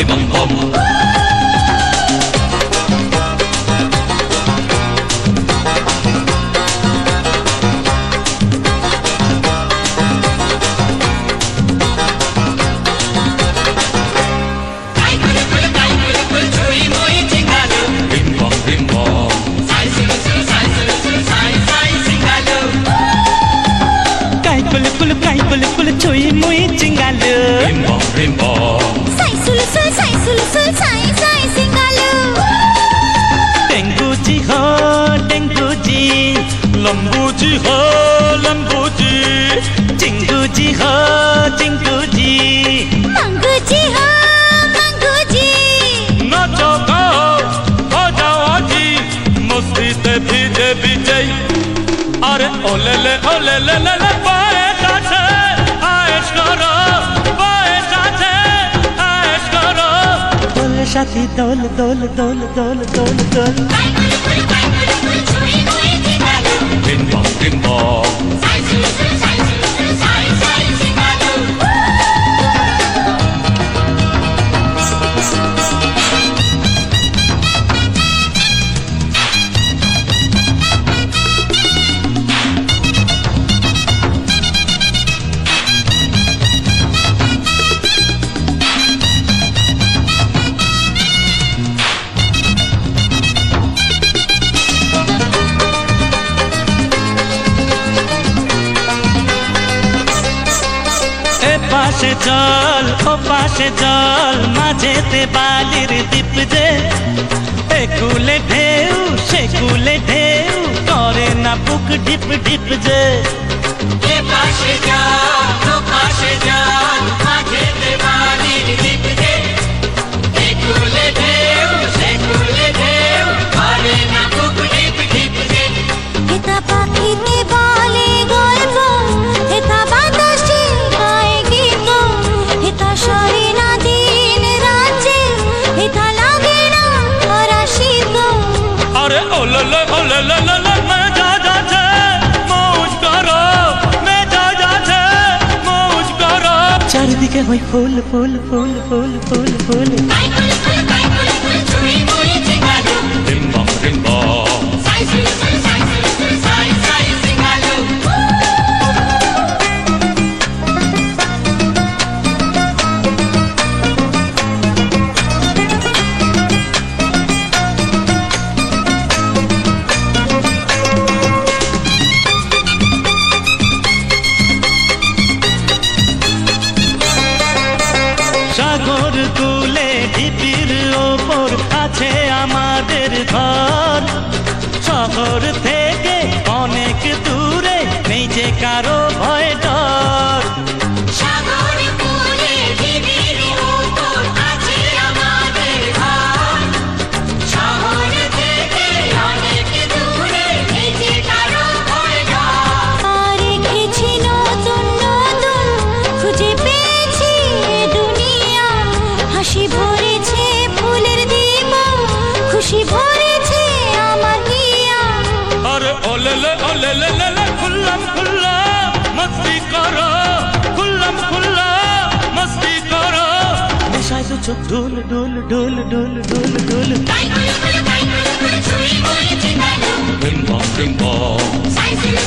bum bum. Chui mui chingalu Rim bom rim bom. Sai sul sai singalu. Dengu ji ho dengu ji Lambu ji ho lambu ji. Jingu ji ho jingu ji Mangu ji ho mangu ji. नाचो गाओ हो जाओ आजी मस्ती ते भीजे भीजे अरे ओले ले पाए साथे आएश करो पाए साथे आएश करो Dol shati dol dol dol dol dol dol Chui mui chingalu. rim bom Sai sul sai singalu. পাশে জল ও পাশে জল মাঝেতে বালির দ্বীপ যে একুলে ঢেউ সেকুলে ঢেউ করে না বুক ঢিপ ঢিপ যে এ পাশে যান ও পাশে যান মাঝে দেওয়ালির দ্বীপ যে একুলে ঢেউ সেকুলে ঢেউ করে না বুক ঢিপ ঢিপ যে হেতা পাখিতে বলে গল্প, হেতা বাতাসে গায় গীত, হেতা সরে না দিন রাজ্যে, হেতা লাগে না খরা শীত। अरे ओले ले मैं जा छे मौज करो मैं जा छे मौज करो চারিদিকে হয় ফুল ফুল ফুল ফুল ফুল ফুল চুই মুই চিঙ্গালু rim bom সাই সুল সাই সিঙ্গালু সাগর কুলে ঢিপির ওপর আছে আমাদের ঘর শহর থেকে অনেক দূরে নেই যে কারো ভয় ডর সাগর কূলে ঢিবির উপর আছে আমাদের ঘর শহর থেকে অনেক দূরে এই যে কারো ভয় ডর আর রেখেছি নতুন নতুন খুঁজে পেয়েছি এ দুনিয়া, হাসি ভরেছে ফুলের দিব, খুশি ভরেছে আমার হিয়া। अरे ओले ले खुल्लम खुल्ला मस्ती करो खुल्लम खुल्ला मस्ती करो নেশায় দু চোখ ডুল ডুল ডুল ডুল ডুল ডুল চুই মুই চিঙ্গালু rim bom সাই সুল